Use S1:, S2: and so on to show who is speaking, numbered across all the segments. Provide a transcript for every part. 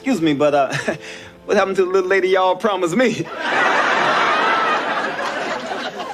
S1: excuse me, but what happened to the little lady y'all promised me?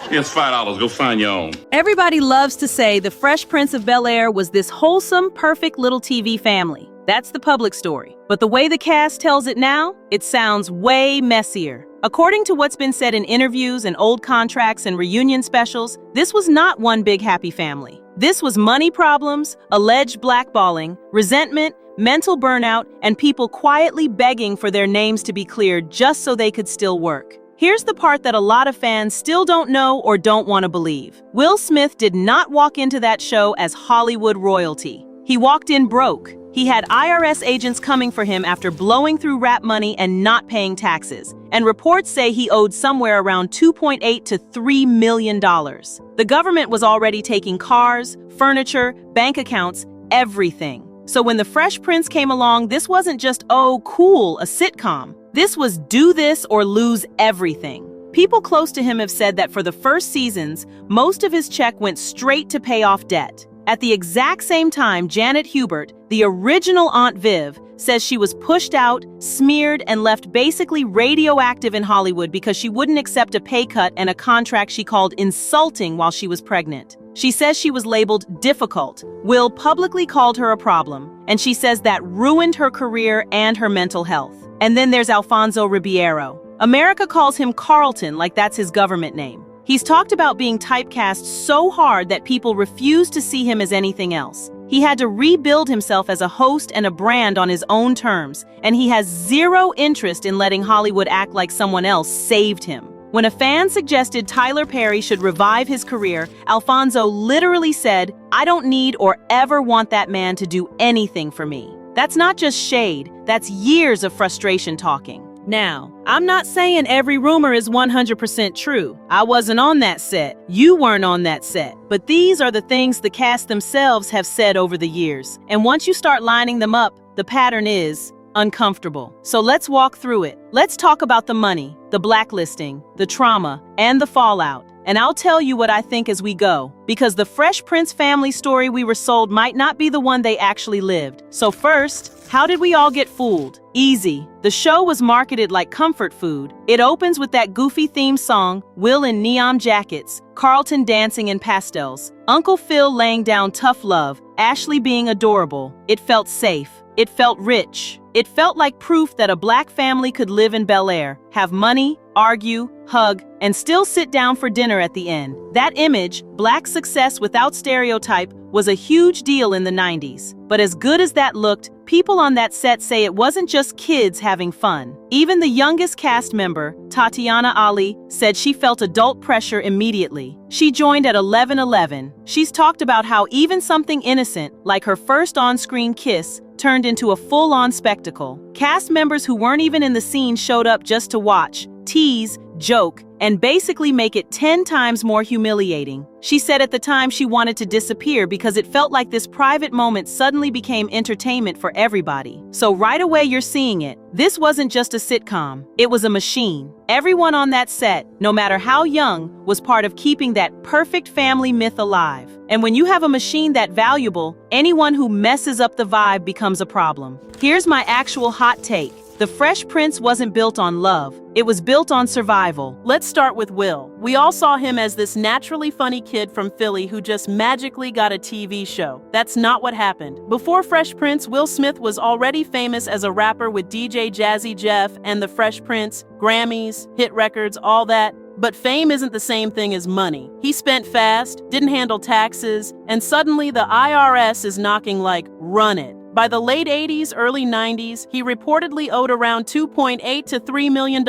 S2: Here's $5. Go find your own.
S3: Everybody loves to say the Fresh Prince of Bel-Air was this wholesome, perfect little TV family. That's the public story. But the way the cast tells it now, it sounds way messier. According to what's been said in interviews and old contracts and reunion specials, this was not one big happy family. This was money problems, alleged blackballing, resentment, mental burnout, and people quietly begging for their names to be cleared just so they could still work. Here's the part that a lot of fans still don't know or don't want to believe. Will Smith did not walk into that show as Hollywood royalty. He walked in broke. He had IRS agents coming for him after blowing through rap money and not paying taxes. And reports say he owed somewhere around $2.8 to $3 million. The government was already taking cars, furniture, bank accounts, everything. So when The Fresh Prince came along, this wasn't just, oh, cool, a sitcom. This was do this or lose everything. People close to him have said that for the first seasons, most of his check went straight to pay off debt. At the exact same time, Janet Hubert, the original Aunt Viv, says she was pushed out, smeared, and left basically radioactive in Hollywood because she wouldn't accept a pay cut and a contract she called insulting while she was pregnant. She says she was labeled difficult. Will publicly called her a problem, and she says that ruined her career and her mental health. And then there's Alfonso Ribeiro. America calls him Carlton like that's his government name. He's talked about being typecast so hard that people refuse to see him as anything else. He had to rebuild himself as a host and a brand on his own terms, and he has zero interest in letting Hollywood act like someone else saved him. When a fan suggested Tyler Perry should revive his career, Alfonso literally said, "I don't need or ever want that man to do anything for me." That's not just shade, that's years of frustration talking. Now, I'm not saying every rumor is 100% true. I wasn't on that set. You weren't on that set. But these are the things the cast themselves have said over the years. And once you start lining them up, the pattern is uncomfortable. So let's walk through it. Let's talk about the money, the blacklisting, the trauma, and the fallout. And I'll tell you what I think as we go, because the Fresh Prince family story we were sold might not be the one they actually lived. So first, how did we all get fooled? Easy. The show was marketed like comfort food. It opens with that goofy theme song, Will in neon jackets, Carlton dancing in pastels, Uncle Phil laying down tough love, Ashley being adorable. It felt safe. It felt rich. It felt like proof that a black family could live in Bel-Air, have money, argue, hug, and still sit down for dinner at the end. That image, black success without stereotype, was a huge deal in the 90s. But as good as that looked, people on that set say it wasn't just kids having fun. Even the youngest cast member, Tatyana Ali, said she felt adult pressure immediately. She joined at 11:11. She's talked about how even something innocent, like her first on-screen kiss, turned into a full-on spectacle. Cast members who weren't even in the scene showed up just to watch, tease, joke, and basically make it 10 times more humiliating. She said at the time she wanted to disappear because it felt like this private moment suddenly became entertainment for everybody. So right away you're seeing it. This wasn't just a sitcom. It was a machine. Everyone on that set, no matter how young, was part of keeping that perfect family myth alive. And when you have a machine that valuable, anyone who messes up the vibe becomes a problem. Here's my actual hot take. The Fresh Prince wasn't built on love. It was built on survival. Let's start with Will. We all saw him as this naturally funny kid from Philly who just magically got a TV show. That's not what happened. Before Fresh Prince, Will Smith was already famous as a rapper with DJ Jazzy Jeff and the Fresh Prince, Grammys, hit records, all that. But fame isn't the same thing as money. He spent fast, didn't handle taxes, and suddenly the IRS is knocking like, run it. By the late 80s, early 90s, he reportedly owed around $2.8 to $3 million.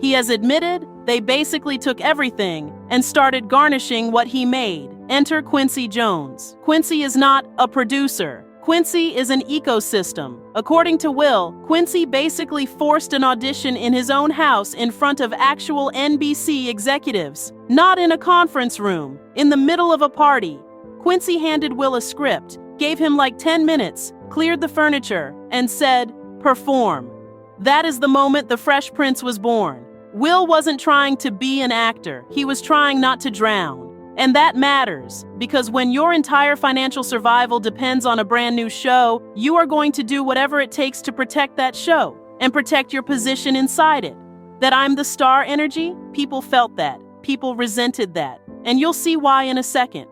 S3: He has admitted they basically took everything and started garnishing what he made. Enter Quincy Jones. Quincy is not a producer. Quincy is an ecosystem. According to Will, Quincy basically forced an audition in his own house in front of actual NBC executives, not in a conference room, in the middle of a party. Quincy handed Will a script, gave him like 10 minutes, cleared the furniture, and said, perform. That is the moment the Fresh Prince was born. Will wasn't trying to be an actor. He was trying not to drown. And that matters, because when your entire financial survival depends on a brand new show, you are going to do whatever it takes to protect that show and protect your position inside it. That I'm the star energy, people felt that. People resented that. And you'll see why in a second.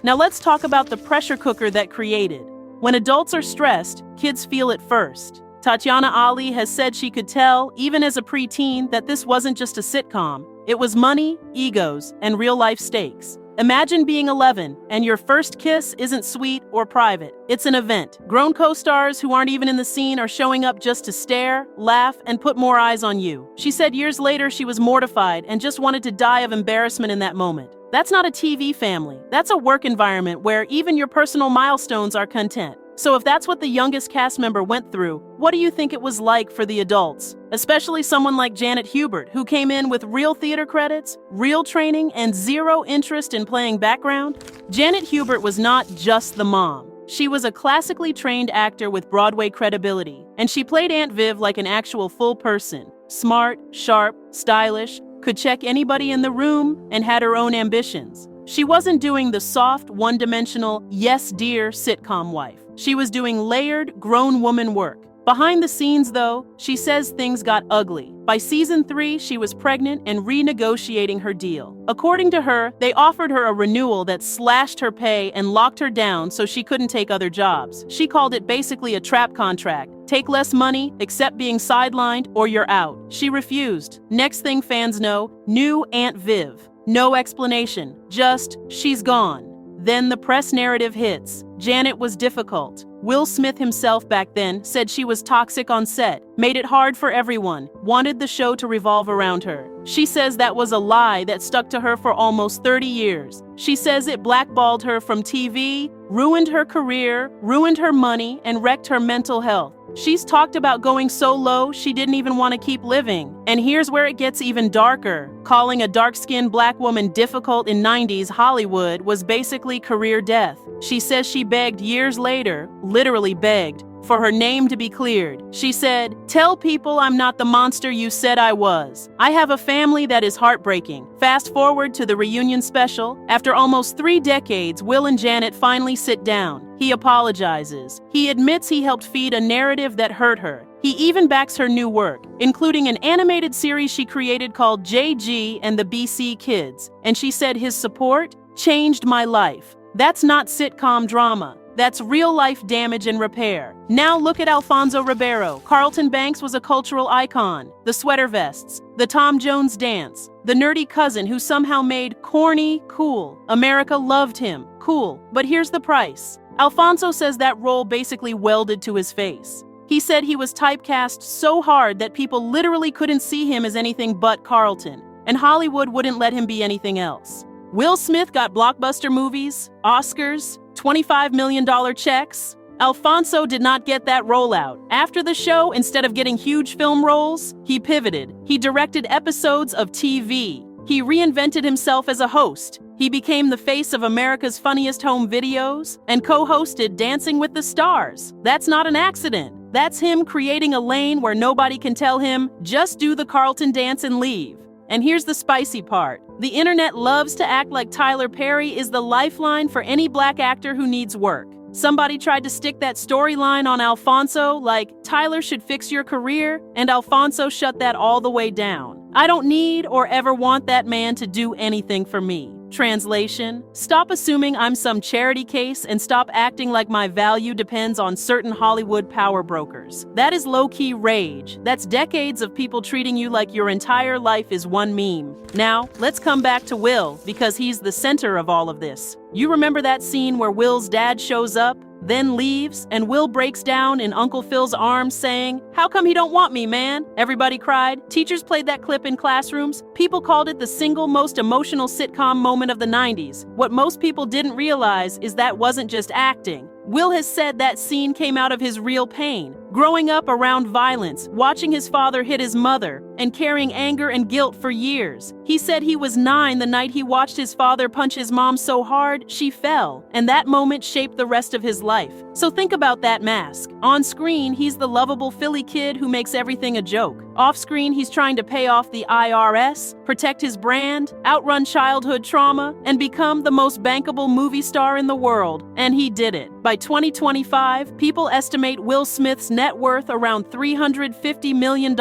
S3: Now let's talk about the pressure cooker that created. When adults are stressed, kids feel it first. Tatyana Ali has said she could tell, even as a preteen, that this wasn't just a sitcom. It was money, egos, and real-life stakes. Imagine being 11, and your first kiss isn't sweet or private. It's an event. Grown co-stars who aren't even in the scene are showing up just to stare, laugh, and put more eyes on you. She said years later she was mortified and just wanted to die of embarrassment in that moment. That's not a TV family. That's a work environment where even your personal milestones are content. So if that's what the youngest cast member went through, what do you think it was like for the adults? Especially someone like Janet Hubert, who came in with real theater credits, real training, and zero interest in playing background. Janet Hubert was not just the mom. She was a classically trained actor with Broadway credibility, and she played Aunt Viv like an actual full person. Smart, sharp, stylish, could check anybody in the room, and had her own ambitions. She wasn't doing the soft, one-dimensional, yes dear sitcom wife. She was doing layered, grown woman work. Behind the scenes, though, she says things got ugly. By season 3, she was pregnant and renegotiating her deal. According to her, they offered her a renewal that slashed her pay and locked her down so she couldn't take other jobs. She called it basically a trap contract. Take less money, accept being sidelined, or you're out. She refused. Next thing fans know, new Aunt Viv. No explanation, just, she's gone. Then the press narrative hits. Janet was difficult. Will Smith himself back then said she was toxic on set, made it hard for everyone, wanted the show to revolve around her. She says that was a lie that stuck to her for almost 30 years. She says it blackballed her from TV, ruined her career, ruined her money, and wrecked her mental health. She's talked about going so low she didn't even want to keep living. And here's where it gets even darker. Calling a dark-skinned black woman difficult in 90s Hollywood was basically career death. She says she begged years later, literally begged, for her name to be cleared. She said, "Tell people I'm not the monster you said I was. I have a family that is heartbreaking." Fast forward to the reunion special. After almost 3 decades, Will and Janet finally sit down. He apologizes. He admits he helped feed a narrative that hurt her. He even backs her new work, including an animated series she created called JG and the BC Kids. And she said his support changed my life. That's not sitcom drama. That's real-life damage and repair. Now look at Alfonso Ribeiro. Carlton Banks was a cultural icon. The sweater vests, the Tom Jones dance, the nerdy cousin who somehow made corny cool. America loved him. Cool. But here's the price. Alfonso says that role basically welded to his face. He said he was typecast so hard that people literally couldn't see him as anything but Carlton, and Hollywood wouldn't let him be anything else. Will Smith got blockbuster movies, Oscars, $25 million checks. Alfonso did not get that rollout. After the show, instead of getting huge film roles, he pivoted. He directed episodes of TV. He reinvented himself as a host. He became the face of America's Funniest Home Videos and co-hosted Dancing with the Stars. That's not an accident. That's him creating a lane where nobody can tell him, just do the Carlton dance and leave. And here's the spicy part. The internet loves to act like Tyler Perry is the lifeline for any black actor who needs work. Somebody tried to stick that storyline on Alfonso, like Tyler should fix your career, and Alfonso shut that all the way down. I don't need or ever want that man to do anything for me. Translation: stop assuming I'm some charity case and stop acting like my value depends on certain Hollywood power brokers. That is low-key rage. That's decades of people treating you like your entire life is one meme. Now, let's come back to Will, because he's the center of all of this. You remember that scene where Will's dad shows up, then leaves, and Will breaks down in Uncle Phil's arms saying, "How come he don't want me, man?" Everybody cried. Teachers played that clip in classrooms. People called it the single most emotional sitcom moment of the 90s. What most people didn't realize is that wasn't just acting. Will has said that scene came out of his real pain. growing up around violence, watching his father hit his mother, and carrying anger and guilt for years. He said he was 9 the night he watched his father punch his mom so hard she fell, and that moment shaped the rest of his life. So think about that mask. On screen, he's the lovable Philly kid who makes everything a joke. Off screen, he's trying to pay off the IRS, protect his brand, outrun childhood trauma, and become the most bankable movie star in the world. And he did it. By 2025, people estimate Will Smith's net worth around $350 million.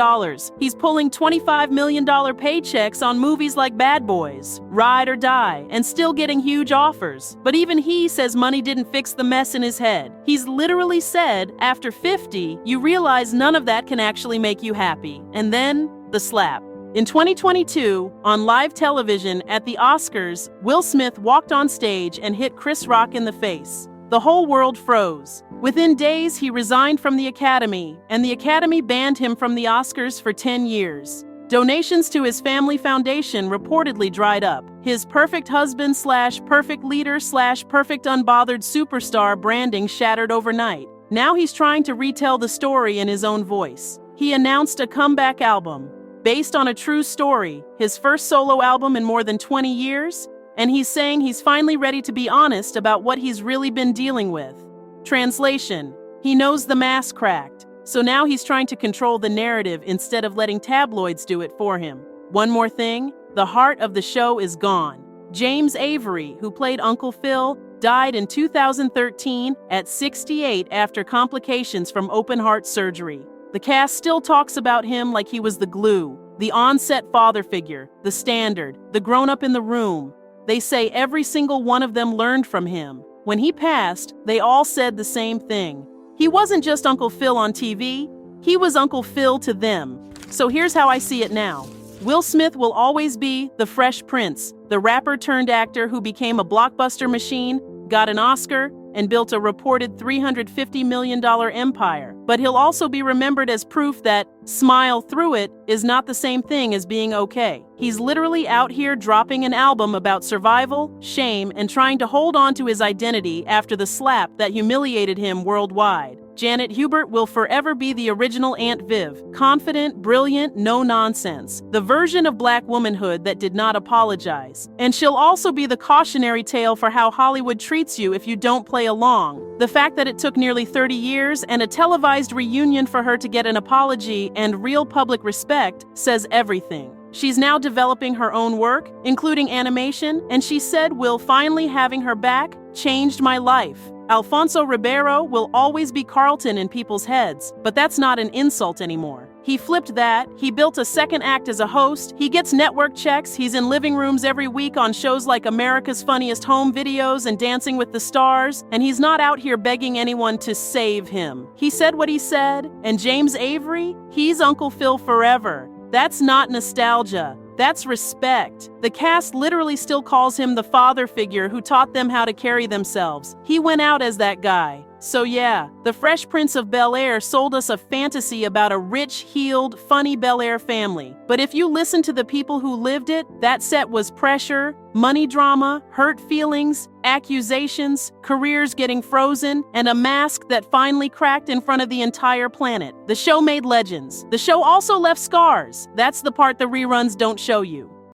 S3: He's pulling $25 million paychecks on movies like Bad Boys, Ride or Die, and still getting huge offers. But even he says money didn't fix the mess in his head. He's literally said, after 50, you realize none of that can actually make you happy. And then, the slap. In 2022, on live television at the Oscars, Will Smith walked on stage and hit Chris Rock in the face. The whole world froze. Within days, he resigned from the Academy, and the Academy banned him from the Oscars for 10 years. Donations to his family foundation reportedly dried up. His perfect husband / perfect leader / perfect unbothered superstar branding shattered overnight. Now he's trying to retell the story in his own voice. He announced a comeback album, based on a true story, his first solo album in more than 20 years, and he's saying he's finally ready to be honest about what he's really been dealing with. Translation: he knows the mask cracked, so now he's trying to control the narrative instead of letting tabloids do it for him. One more thing, the heart of the show is gone. James Avery, who played Uncle Phil, died in 2013 at 68 after complications from open-heart surgery. The cast still talks about him like he was the glue, the on-set father figure, the standard, the grown-up in the room. They say every single one of them learned from him. When he passed, they all said the same thing. He wasn't just Uncle Phil on TV, he was Uncle Phil to them. So here's how I see it now. Will Smith will always be the Fresh Prince, the rapper turned actor who became a blockbuster machine, got an Oscar, and built a reported $350 million empire. But he'll also be remembered as proof that smile through it is not the same thing as being okay. He's literally out here dropping an album about survival, shame, and trying to hold on to his identity after the slap that humiliated him worldwide. Janet Hubert will forever be the original Aunt Viv, confident, brilliant, no nonsense, the version of black womanhood that did not apologize. And she'll also be the cautionary tale for how Hollywood treats you if you don't play along. The fact that it took nearly 30 years and a televised reunion for her to get an apology and real public respect says everything. She's now developing her own work, including animation, and she said, "Will finally having her back changed my life." Alfonso Ribeiro will always be Carlton in people's heads, but that's not an insult anymore. He flipped that, he built a second act as a host, he gets network checks, he's in living rooms every week on shows like America's Funniest Home Videos and Dancing with the Stars, and he's not out here begging anyone to save him. He said what he said, and James Avery, he's Uncle Phil forever. That's not nostalgia. That's respect. The cast literally still calls him the father figure who taught them how to carry themselves. He went out as that guy. So yeah, the Fresh Prince of Bel-Air sold us a fantasy about a rich, healed, funny Bel-Air family. But if you listen to the people who lived it, that set was pressure, money drama, hurt feelings, accusations, careers getting frozen, and a mask that finally cracked in front of the entire planet. The show made legends. The show also left scars. That's the part the reruns don't show you.